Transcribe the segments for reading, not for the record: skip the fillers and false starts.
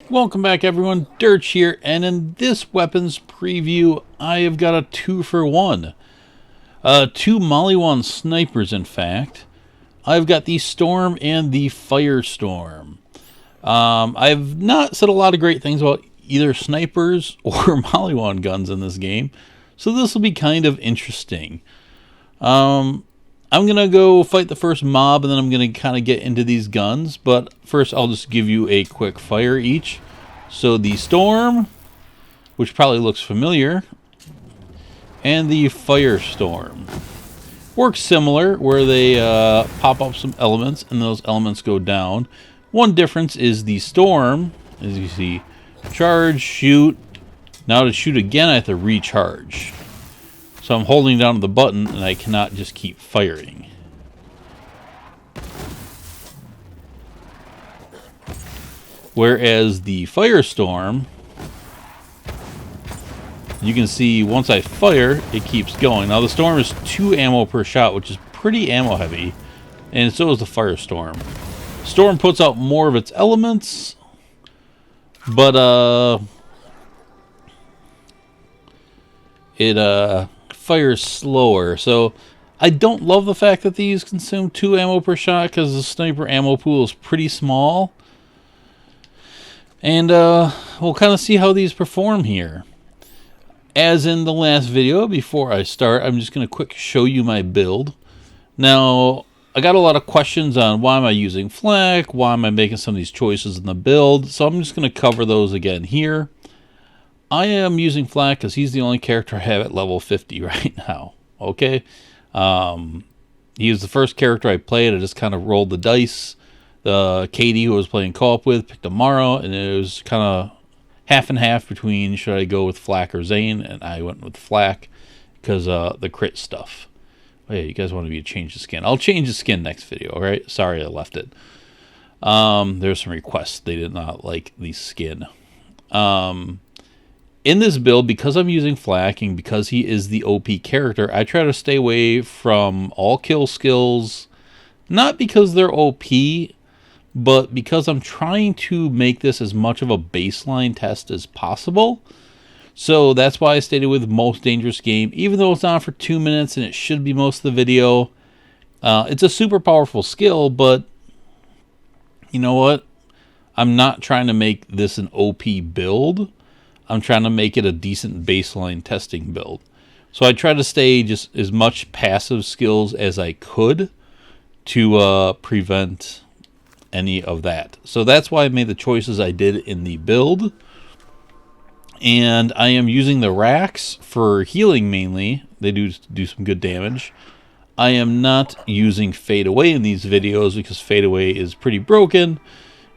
Welcome back everyone, Derch here, and in this weapons preview I have got a 2-for-1. Two Maliwan Snipers in fact. I've got the Storm and the Fire Storm. I've not said a lot of great things about either snipers or Maliwan guns in this game, so this will be kind of interesting. I'm going to go fight the first mob, and then I'm going to kind of get into these guns. But first, I'll just give you a quick fire each. So the Storm, which probably looks familiar, and the Fire Storm. Works similar, where they pop up some elements, and those elements go down. One difference is the Storm, as you see, charge, shoot. Now to shoot again, I have to recharge. So I'm holding down the button, and I cannot just keep firing. Whereas the Firestorm, you can see once I fire, it keeps going. Now the Storm is 2 ammo per shot, which is pretty ammo heavy, and so is the Firestorm. Storm puts out more of its elements, but it fires slower. So I don't love the fact that these consume 2 ammo per shot, because the sniper ammo pool is pretty small. And we'll kind of see how these perform here. As in the last video, before I start, I'm just going to quick show you my build. Now, I got a lot of questions on why am I using flak, why am I making some of these choices in the build, so I'm just going to cover those again here. I am using flak because he's the only character I have at level 50 right now. Okay, he was the first character I played. I just kind of rolled the dice. Katie, who I was playing co-op with, picked Amara, and it was kind of half and half between should I go with flak or Zane, and I went with flak because the crit stuff. Oh yeah, you guys want me to change the skin? I'll change the skin next video. All right, sorry I left it. There's some requests. They did not like the skin. In this build, because I'm using flak and because he is the OP character, I try to stay away from all kill skills, not because they're OP, but because I'm trying to make this as much of a baseline test as possible. So that's why I stated with most dangerous game, even though it's on for 2 minutes and it should be most of the video. It's a super powerful skill, but you know what? I'm not trying to make this an OP build. I'm trying to make it a decent baseline testing build. So I try to stay just as much passive skills as I could to prevent any of that. So that's why I made the choices I did in the build. And I am using the racks for healing mainly. They do some good damage. I am not using fade away in these videos because fade away is pretty broken.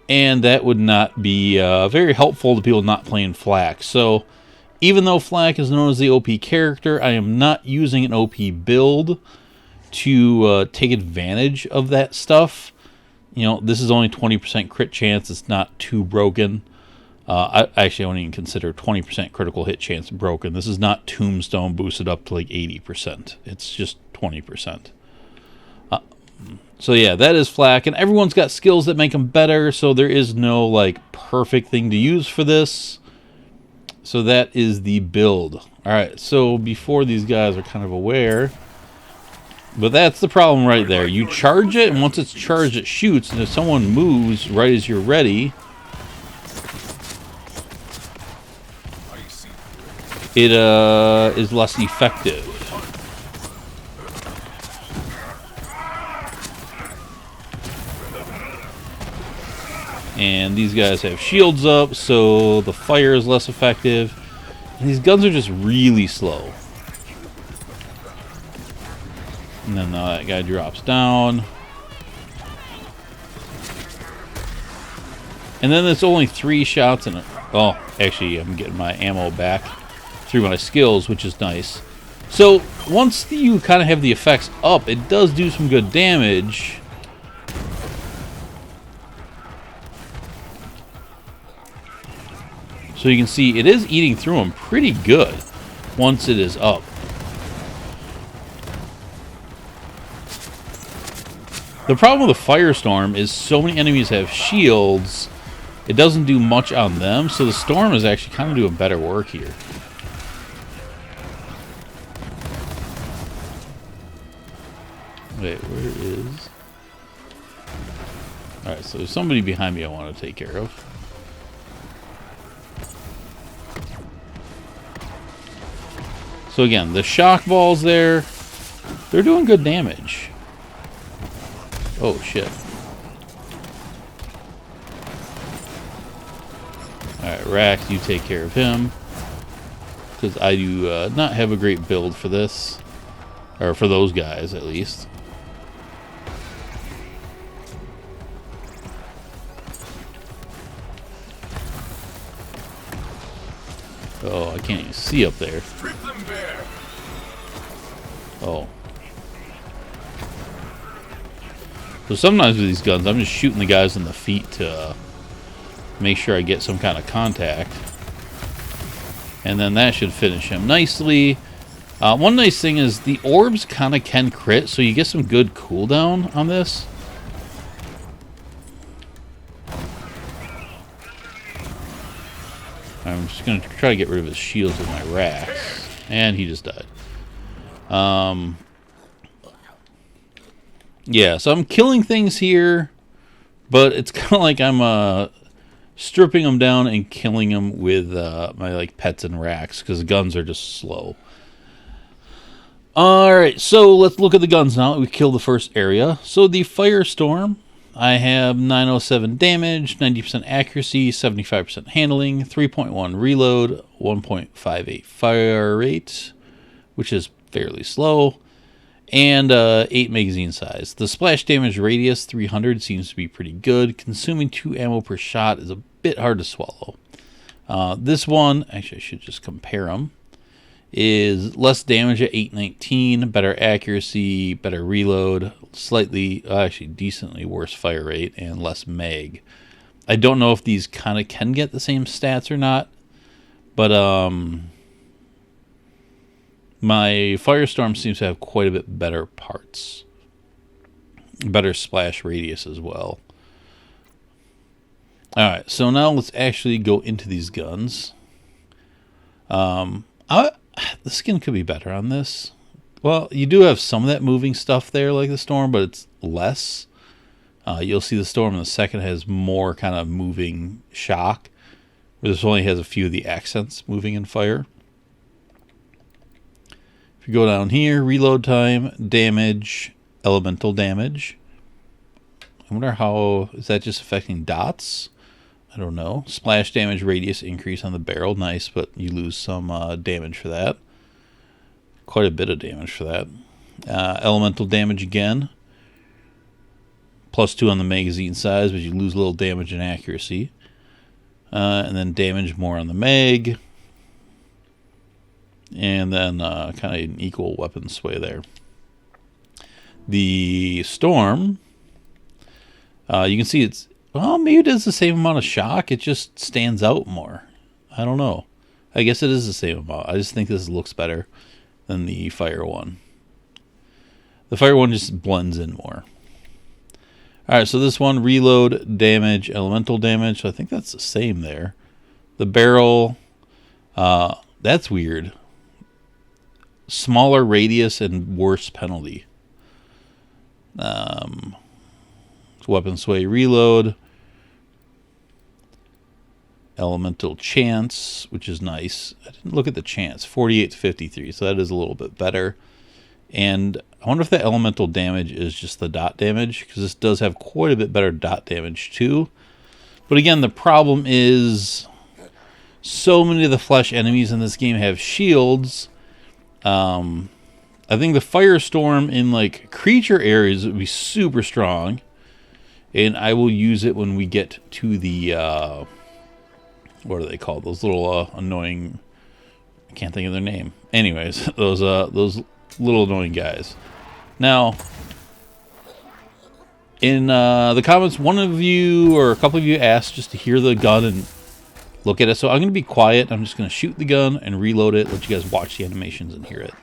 And that would not be very helpful to people not playing flak. So even though flak is known as the OP character, I am not using an OP build to take advantage of that stuff. You know, this is only 20% crit chance. It's not too broken. I actually don't even consider 20% critical hit chance broken. This is not Tombstone boosted up to like 80%. It's just 20%. So yeah, that is flak, and everyone's got skills that make them better, so there is no like perfect thing to use for this. So that is the build. Alright, so before these guys are kind of aware, but that's the problem right there. You charge it, and once it's charged, it shoots, and if someone moves right as you're ready, it is less effective. And these guys have shields up, so the fire is less effective. And these guns are just really slow. And then that guy drops down. And then it's only 3 shots in it. Oh, actually, I'm getting my ammo back through my skills, which is nice. So once you kind of have the effects up, it does do some good damage. So you can see it is eating through them pretty good once it is up. The problem with the Firestorm is so many enemies have shields, it doesn't do much on them, so the storm is actually kind of doing better work here. Wait, where is... Alright, so there's somebody behind me I want to take care of. So again, the shock balls there, they're doing good damage. Oh, shit. Alright, Rax, you take care of him. Because I do not have a great build for this. Or for those guys, at least. Oh, I can't even see up there. Oh. So sometimes with these guns, I'm just shooting the guys in the feet to make sure I get some kind of contact. And then that should finish him nicely. One nice thing is the orbs kind of can crit, so you get some good cooldown on this. I'm just going to try to get rid of his shields with my racks. And he just died. Yeah, so I'm killing things here, but it's kind of like I'm stripping them down and killing them with my like pets and racks, because the guns are just slow. Alright, so let's look at the guns now. We killed the first area. So the Fire Storm, I have 907 damage, 90% accuracy, 75% handling, 3.1 reload, 1.58 fire rate, which is fairly slow, and 8 magazine size. The splash damage radius, 300, seems to be pretty good. Consuming 2 ammo per shot is a bit hard to swallow. This one, actually I should just compare them, is less damage at 819, better accuracy, better reload, slightly, actually decently worse fire rate, and less mag. I don't know if these kind of can get the same stats or not, but my Firestorm seems to have quite a bit better parts. Better splash radius as well. Alright, so now let's actually go into these guns. The skin could be better on this. Well, you do have some of that moving stuff there, like the Storm, but it's less. You'll see the Storm in the second has more kind of moving shock, where this only has a few of the accents moving in fire. If you go down here, reload time, damage, elemental damage. I wonder how, is that just affecting dots? I don't know. Splash damage radius increase on the barrel. Nice, but you lose some damage for that. Quite a bit of damage for that. Elemental damage again. +2 on the magazine size, but you lose a little damage and accuracy. And then damage more on the mag. And then kind of an equal weapon sway there. The Storm, you can see it's, well, maybe it does the same amount of shock. It just stands out more. I don't know. I guess it is the same amount. I just think this looks better than the fire one. The fire one just blends in more. Alright, so this one, reload, damage, elemental damage. So I think that's the same there. The barrel, that's weird. Smaller radius and worse penalty. Weapon sway, reload, elemental chance, which is nice. I didn't look at the chance. 48 to 53, so that is a little bit better. And I wonder if the elemental damage is just the dot damage, because this does have quite a bit better dot damage too. But again, the problem is so many of the flesh enemies in this game have shields. I think the Firestorm in like creature areas would be super strong. And I will use it when we get to the, what are they called? Those little annoying, I can't think of their name. Anyways, those little annoying guys. Now, in the comments, one of you or a couple of you asked just to hear the gun and look at it. So I'm going to be quiet. I'm just going to shoot the gun and reload it, let you guys watch the animations and hear it.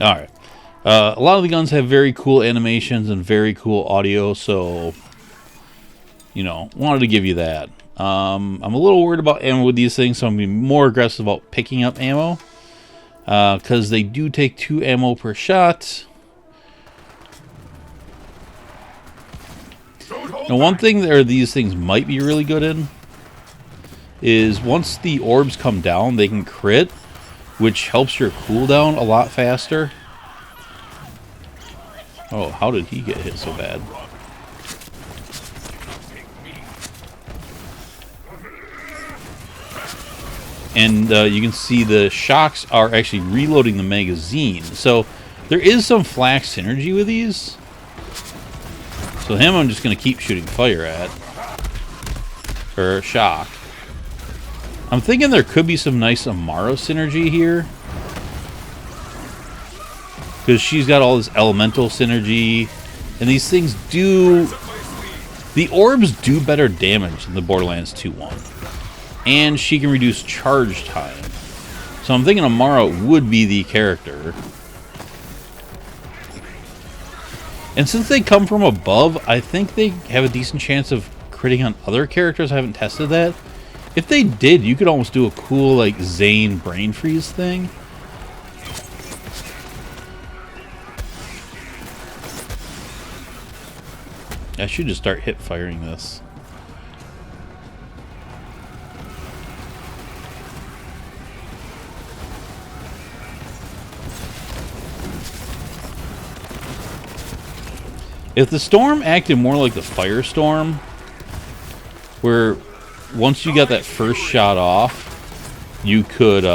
All right. A lot of the guns have very cool animations and very cool audio, so, you know, wanted to give you that. I'm a little worried about ammo with these things, so I'm going to be more aggressive about picking up ammo. Because they do take 2 ammo per shot. Now, one thing that these things might be really good in is once the orbs come down, they can crit, which helps your cooldown a lot faster. Oh, how did he get hit so bad? And you can see the shocks are actually reloading the magazine. So there is some flak synergy with these. So him I'm just going to keep shooting fire at. Or shock. I'm thinking there could be some nice Amara synergy here. Because she's got all this elemental synergy. And these things do... The orbs do better damage than the Borderlands 2 one. And she can reduce charge time. So I'm thinking Amara would be the character. And since they come from above, I think they have a decent chance of critting on other characters. I haven't tested that. If they did, you could almost do a cool, like, Zane brain freeze thing. I should just start hip firing this. If the storm acted more like the Fire Storm, where once you got that first shot off, you could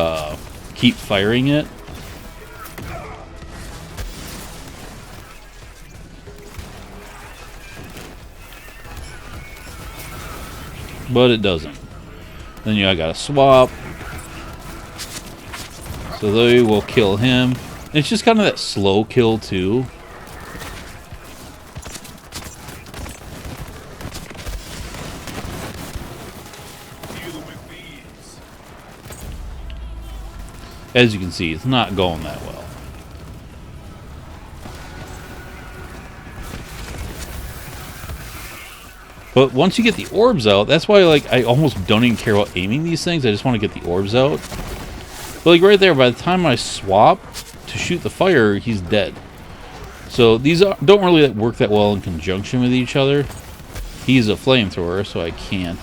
keep firing it. But it doesn't. Then I gotta swap. So they will kill him. And it's just kind of that slow kill too. As you can see, it's not going that well. But once you get the orbs out, that's why I almost don't even care about aiming these things. I just want to get the orbs out. But like right there, by the time I swap to shoot the fire, he's dead. So these don't really work that well in conjunction with each other. He's a flamethrower, so I can't...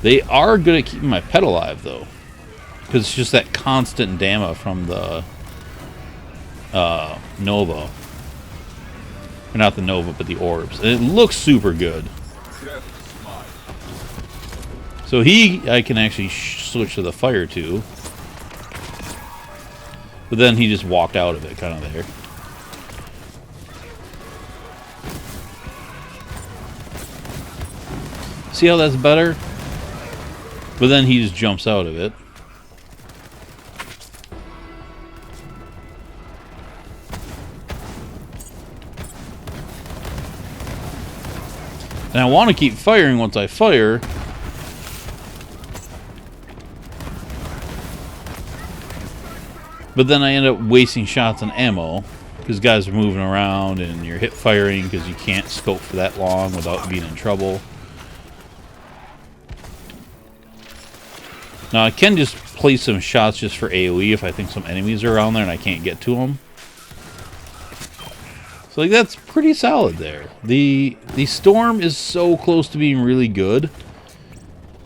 They are good at keeping my pet alive, though. Because it's just that constant damage from the Nova. Or not the Nova, but the orbs. And it looks super good. So I can actually switch to the fire, too. But then he just walked out of it, kind of there. See how that's better? But then he just jumps out of it. And I want to keep firing once I fire. But then I end up wasting shots on ammo. Because guys are moving around and you're hip firing because you can't scope for that long without being in trouble. Now, I can just place some shots just for AoE if I think some enemies are around there and I can't get to them. So, that's pretty solid there. The Storm is so close to being really good.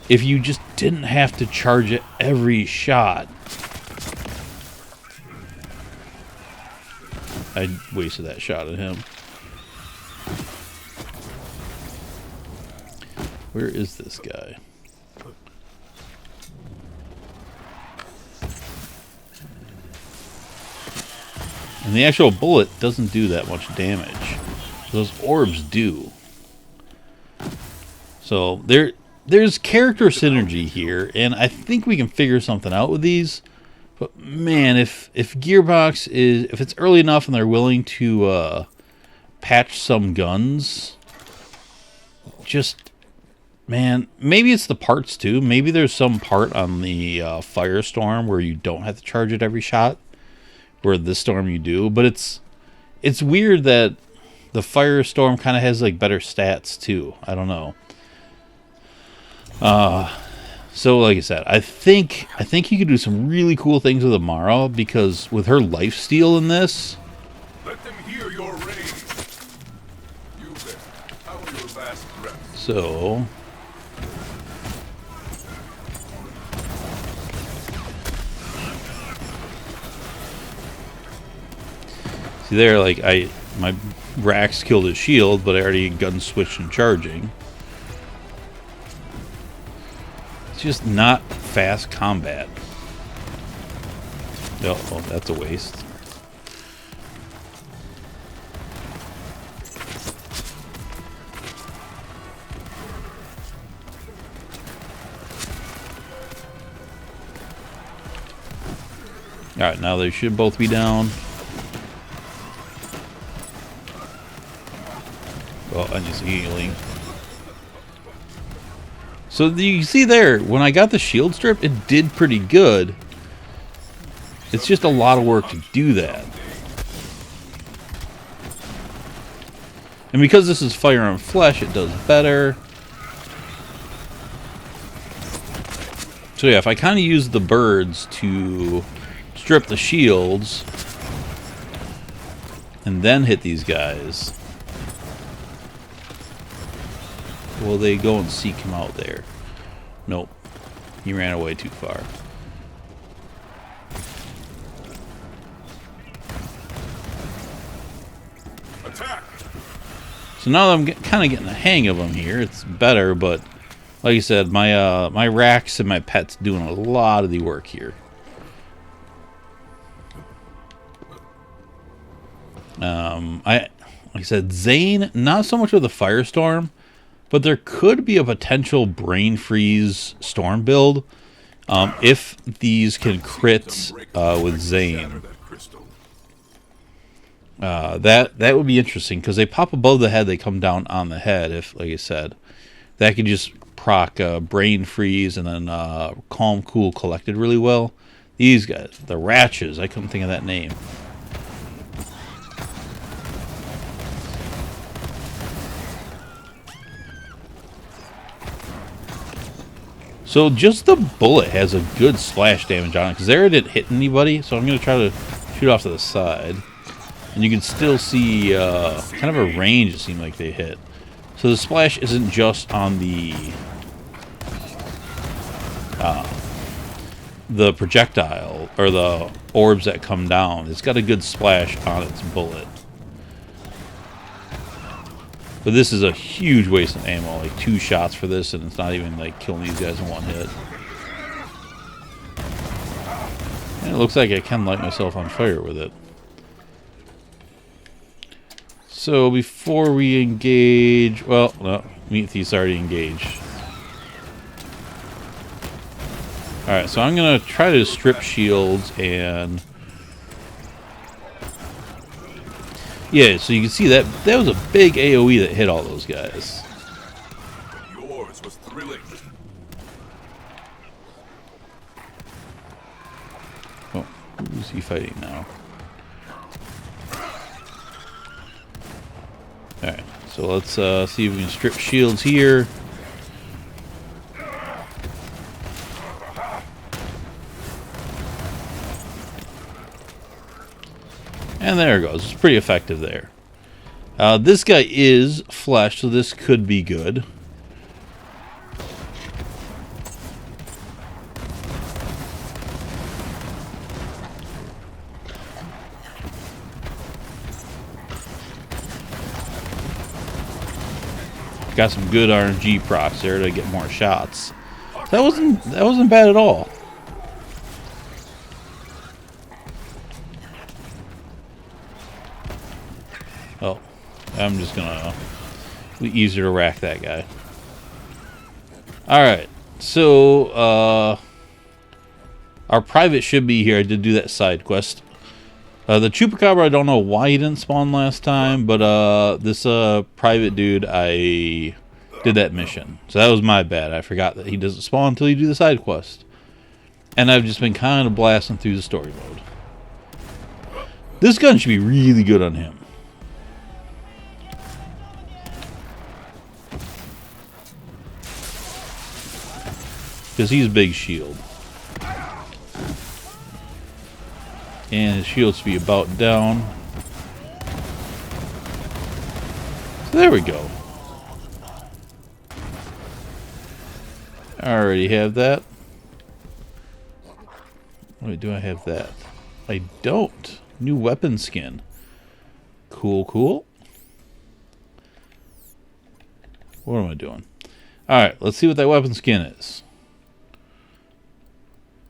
If you just didn't have to charge it every shot. I wasted that shot at him. Where is this guy? And the actual bullet doesn't do that much damage. Those orbs do. So there's character synergy here, and I think we can figure something out with these. But man, if Gearbox if it's early enough and they're willing to patch some guns, just Man, maybe it's the parts too. Maybe there's some part on the Fire Storm where you don't have to charge it every shot, where this Storm you do. But it's weird that the Fire Storm kind of has like better stats too. I don't know. So like I said, I think you could do some really cool things with Amara, because with her lifesteal in this. Let them hear your rage. You bet. How will your last breath? So see there, like my Rax killed his shield, but I already gun switched and charging. It's just not fast combat. Oh, that's a waste. Alright, now they should both be down. Oh, I'm just healing. So you see there, when I got the shield strip, it did pretty good. It's just a lot of work to do that. And because this is Fire and Flesh, it does better. So yeah, if I kind of use the birds to strip the shields and then hit these guys, will they go and seek him out there? Nope. He ran away too far. Attack! So now that I'm kind of getting the hang of them here, it's better, but like I said, my Rax and my pet's doing a lot of the work here. Like I said, Zane, not so much with the Firestorm, but there could be a potential Brain Freeze Storm build if these can crit with Zane. That would be interesting, because they pop above the head, they come down on the head. If, like I said, that could just proc Brain Freeze and then Calm, Cool, Collected really well. These guys, the Ratches, I couldn't think of that name. So just the bullet has a good splash damage on it, because there it didn't hit anybody, so I'm going to try to shoot off to the side. And you can still see kind of a range it seemed like they hit. So the splash isn't just on the projectile, or the orbs that come down. It's got a good splash on its bullet. But this is a huge waste of ammo, like 2 shots for this, and it's not even like killing these guys in one hit. And it looks like I can light myself on fire with it. So before we engage, well, no, Meat Thief's already engaged. Alright, so I'm going to try to strip shields and... Yeah, so you can see that was a big AoE that hit all those guys. Yours was thrilling. Oh, who's he fighting now? Alright, so let's see if we can strip shields here. And there it goes. It's pretty effective there. This guy is flesh, so this could be good. Got some good RNG procs there to get more shots. That wasn't bad at all. Oh, I'm just gonna be easier to rack that guy. Alright, so our private should be here. I did do that side quest. The Chupacabra, I don't know why he didn't spawn last time, but this private dude, I did that mission. So that was my bad. I forgot that he doesn't spawn until you do the side quest. And I've just been kind of blasting through the story mode. This gun should be really good on him. Because he's big shield. And his shield should be about down. So there we go. I already have that. Wait, do I have that? I don't. New weapon skin. Cool, cool. What am I doing? Alright, let's see what that weapon skin is.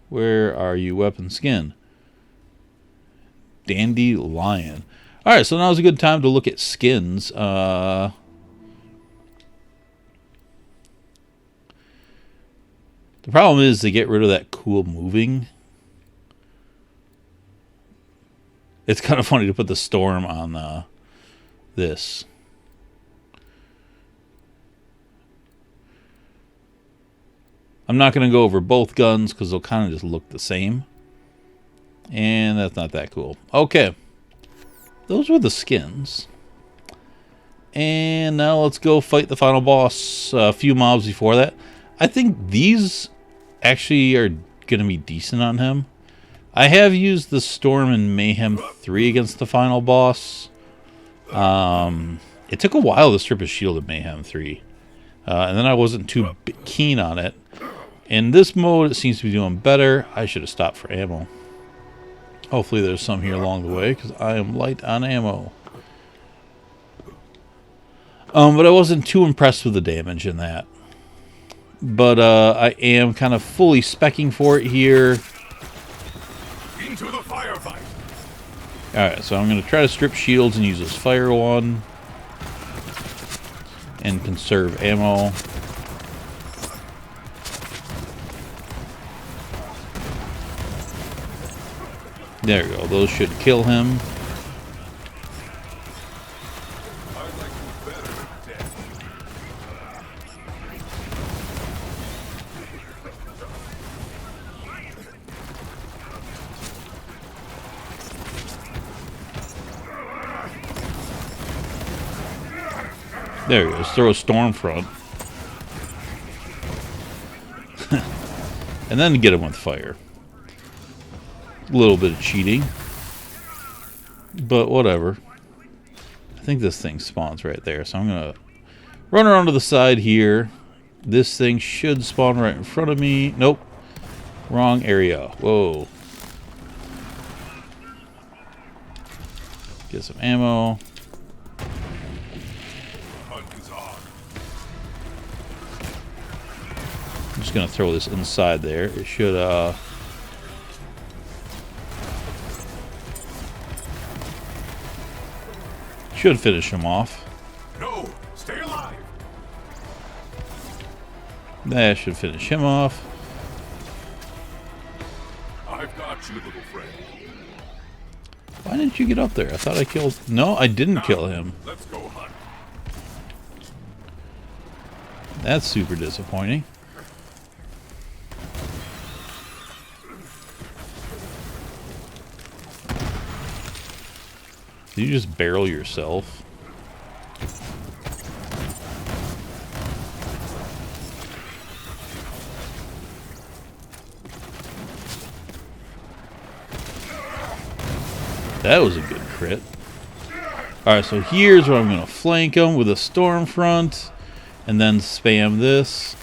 Where are you, weapon skin? Dandelion. Alright, so now's a good time to look at skins. The problem is they get rid of that cool moving. It's kind of funny to put the storm on this. I'm not going to go over both guns because they'll kind of just look the same. And that's not that cool. Okay. Those were the skins. And now let's go fight the final boss. A few mobs before that. I think these actually are going to be decent on him. I have used the Storm and Mayhem 3 against the final boss. It took a while to strip his shield at Mayhem 3. And then I wasn't too keen on it. In this mode, it seems to be doing better. I should have stopped for ammo. Hopefully there's some here along the way, because I am light on ammo. But I wasn't too impressed with the damage in that. But I am kind of fully speccing for it here. Into the firefight. Alright, so I'm going to try to strip shields and use this fire one. And conserve ammo. There we go. Those should kill him. There he goes. Throw a storm front. And then get him with fire. A little bit of cheating. But whatever. I think this thing spawns right there. So I'm going to run around to the side here. This thing should spawn right in front of me. Nope. Wrong area. Whoa. Get some ammo. I'm just going to throw this inside there. It should, should finish him off. No, stay alive. That should finish him off. I've got you, little friend. Why didn't you get up there? I thought I killed... No, I didn't kill him. Let's go hunt. That's super disappointing. Did you just barrel yourself? That was a good crit. Alright, so here's where I'm going to flank him with a storm front. And then spam this.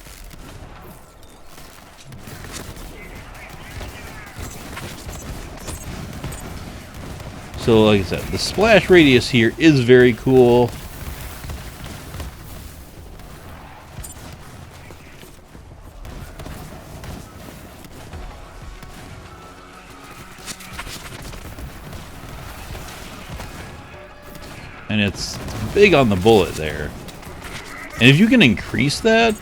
So like I said, the splash radius here is very cool. And it's big on the bullet there. And if you can increase that,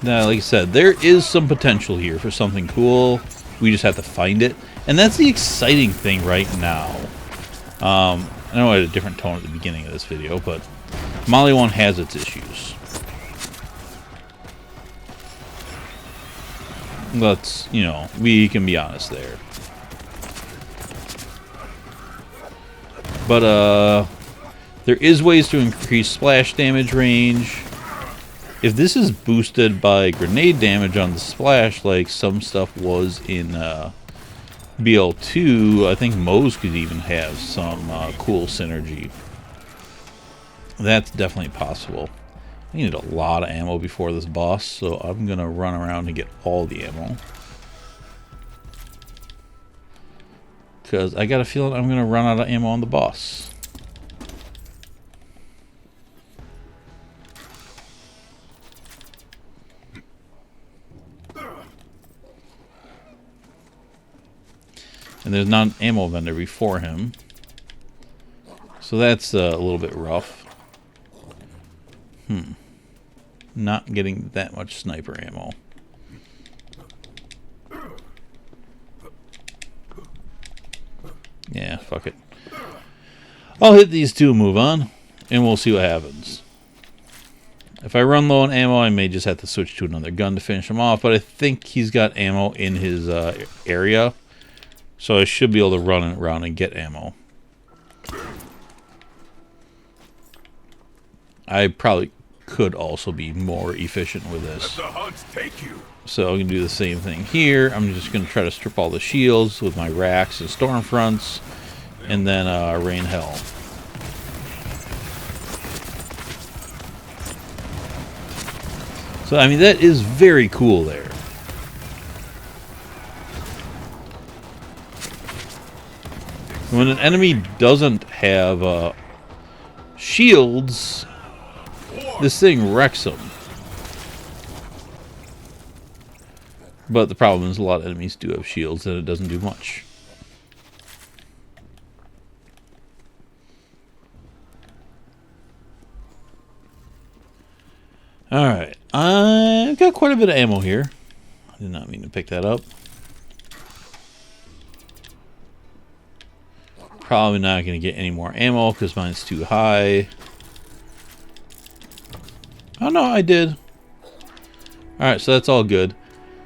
now, like I said, there is some potential here for something cool. We just have to find it. And that's the exciting thing right now. I know I had a different tone at the beginning of this video, but Maliwan has its issues. Let's, you know, we can be honest there. But, there is ways to increase splash damage range. If this is boosted by grenade damage on the splash, like some stuff was in, BL2, I think Moe's could even have some, cool synergy. That's definitely possible. I need a lot of ammo before this boss, so I'm gonna run around and get all the ammo. Because I got a feeling I'm gonna run out of ammo on the boss. And there's not an ammo vendor before him. So that's a little bit rough. Not getting that much sniper ammo. Yeah, fuck it. I'll hit these two and move on, and we'll see what happens. If I run low on ammo, I may just have to switch to another gun to finish him off, but I think he's got ammo in his area, so I should be able to run around and get ammo. I probably could also be more efficient with this. Let the hunt take you. So I can do the same thing here. I'm just going to try to strip all the shields with my racks and storm fronts, and then rain hell. So I mean, that is very cool there. When an enemy doesn't have shields, this thing wrecks them. But the problem is a lot of enemies do have shields and it doesn't do much. Alright, I've got quite a bit of ammo here. I did not mean to pick that up. Probably not going to get any more ammo because mine's too high. Oh no, I did. Alright, so that's all good.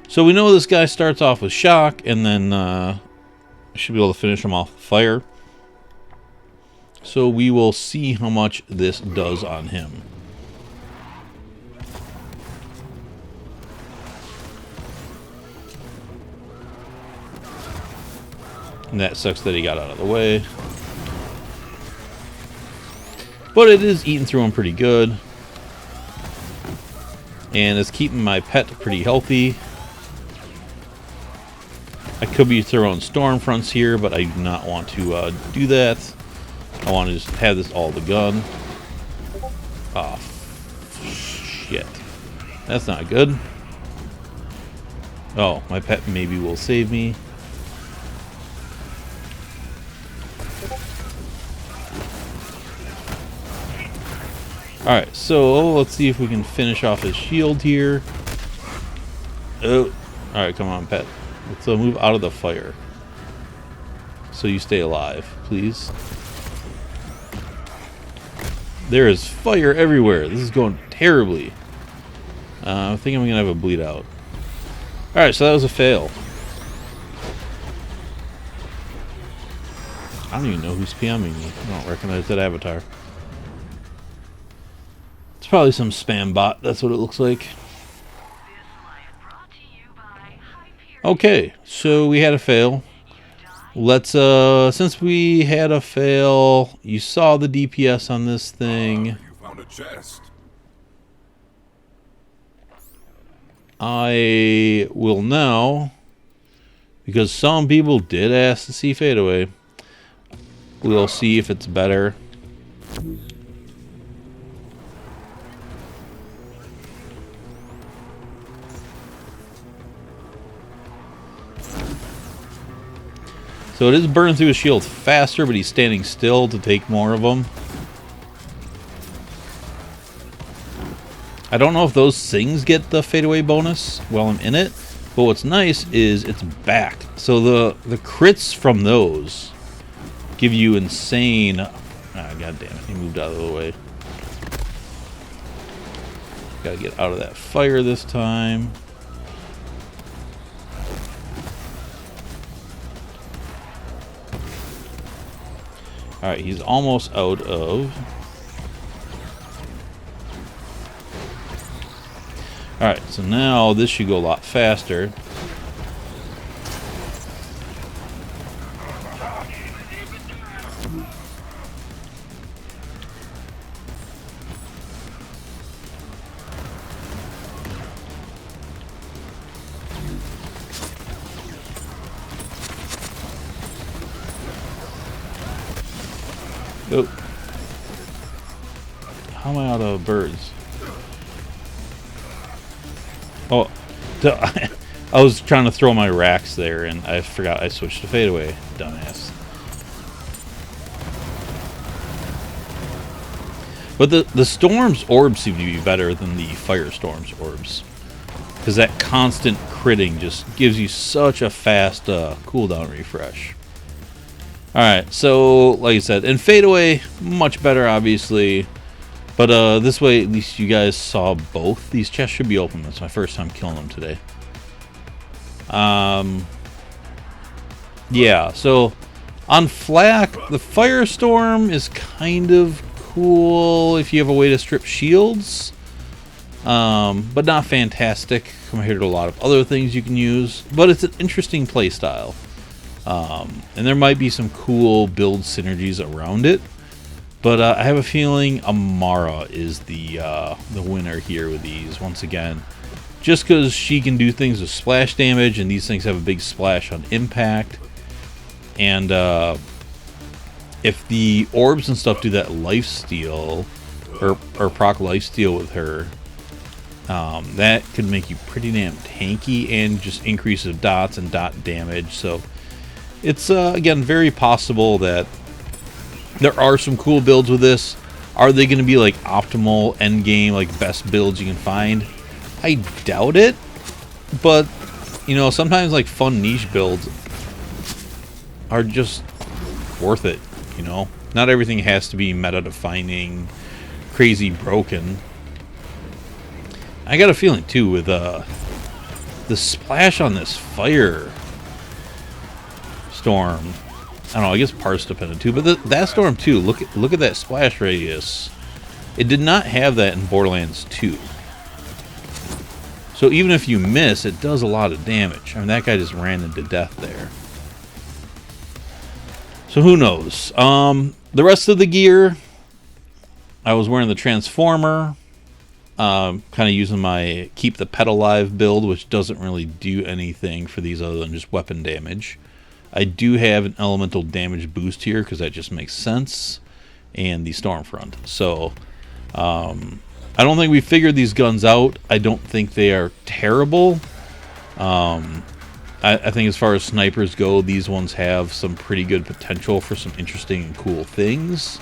So we know this guy starts off with shock, and then I should be able to finish him off with fire. So we will see how much this does on him. And that sucks that he got out of the way. But it is eating through him pretty good. And it's keeping my pet pretty healthy. I could be throwing storm fronts here, but I do not want to do that. I want to just have this all the gun. Oh, shit. That's not good. Oh, my pet maybe will save me. Alright, so let's see if we can finish off his shield here. Oh, alright, come on, pet. Let's move out of the fire. So you stay alive, please. There is fire everywhere. This is going terribly. I think I'm going to have a bleed out. Alright, so that was a fail. I don't even know who's PMing me. I don't recognize that avatar. It's probably some spam bot. That's what it looks like. Okay, so we had a fail. Let's, since we had a fail, you saw the DPS on this thing. You found a chest. I will now, because some people did ask to see fadeaway, we'll see if it's better. So it is burning through his shield faster, but he's standing still to take more of them. I don't know if those things get the fadeaway bonus while I'm in it, but what's nice is it's back. So the crits from those give you insane Ah, god damn it. He moved out of the way. Gotta get out of that fire this time. Alright, he's almost out of... Alright, so now this should go a lot faster. Oh. How am I out of birds? Oh, I was trying to throw my racks there, and I forgot I switched to fadeaway. Dumbass. But the Storm's orbs seem to be better than the Firestorm's orbs. Because that constant critting just gives you such a fast cooldown refresh. Alright, so, like I said, and fadeaway, much better, obviously. But this way, at least you guys saw both. These chests should be open. That's my first time killing them today. Yeah, so on Flak, the Firestorm is kind of cool if you have a way to strip shields. But not fantastic compared to a lot of other things you can use. But it's an interesting playstyle. And there might be some cool build synergies around it. But I have a feeling Amara is the winner here with these, once again. Just because she can do things with splash damage, and these things have a big splash on impact. And if the orbs and stuff do that lifesteal, or proc lifesteal with her, that could make you pretty damn tanky and just increases dots and dot damage. So it's, again, very possible that there are some cool builds with this. Are they going to be like optimal end game, like best builds you can find? I doubt it. But, you know, sometimes like fun niche builds are just worth it, you know? Not everything has to be meta defining, crazy broken. I got a feeling too with the splash on this Fire Storm. I don't know, I guess parts dependent too, but that Storm too, look at that splash radius. It did not have that in Borderlands 2. So even if you miss, it does a lot of damage. I mean, that guy just ran into death there. So who knows? The rest of the gear, I was wearing the Transformer, kind of using my Keep the Pet Alive build, which doesn't really do anything for these other than just weapon damage. I do have an elemental damage boost here because that just makes sense, and the Stormfront. So I don't think we figured these guns out. I don't think they are terrible. I think as far as snipers go, these ones have some pretty good potential for some interesting and cool things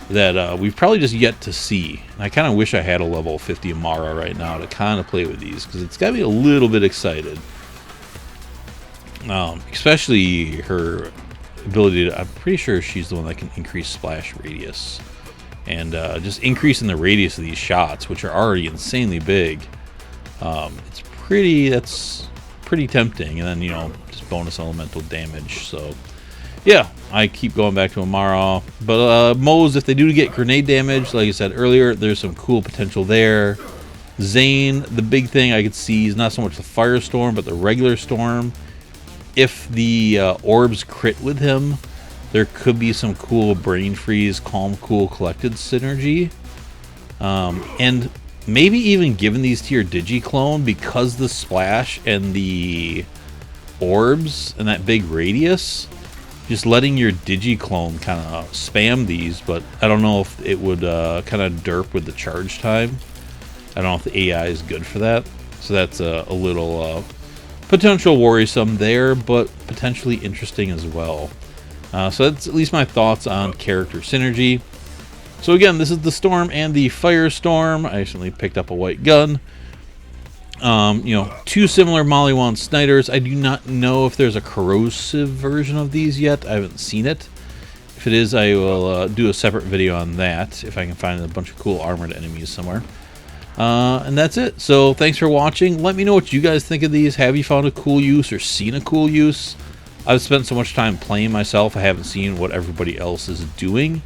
that we've probably just yet to see. I kind of wish I had a level 50 Amara right now to kind of play with these, because it's got me a little bit excited. Especially her ability to, I'm pretty sure she's the one that can increase splash radius. And just increasing the radius of these shots, which are already insanely big. That's pretty tempting. And then, you know, just bonus elemental damage. So, yeah, I keep going back to Amara. But Moes, if they do get grenade damage, like I said earlier, there's some cool potential there. Zane, the big thing I could see is not so much the Firestorm, but the regular Storm. If the orbs crit with him, there could be some cool brain freeze, calm, cool, collected synergy. And maybe even giving these to your Digiclone, because the splash and the orbs and that big radius, just letting your Digiclone kind of spam these. But I don't know if it would kind of derp with the charge time. I don't know if the AI is good for that. So that's a little potential worrisome there, but potentially interesting as well. So that's at least my thoughts on character synergy. So again, this is the Storm and the Firestorm. I recently picked up a white gun. You know, two similar Maliwan Snipers. I do not know if there's a corrosive version of these yet. I haven't seen it. If it is, I will do a separate video on that if I can find a bunch of cool armored enemies somewhere. And that's it. So thanks for watching. Let me know what you guys think of these. Have you found a cool use or seen a cool use? I've spent so much time playing myself, I haven't seen what everybody else is doing.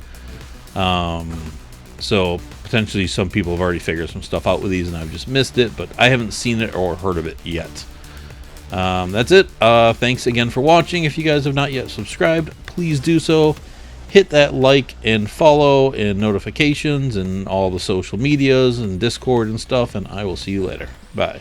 So potentially some people have already figured some stuff out with these and I've just missed it, but I haven't seen it or heard of it yet. That's it. Thanks again for watching. If you guys have not yet subscribed, please do so. Hit that like and follow and notifications and all the social medias and Discord and stuff, and I will see you later. Bye.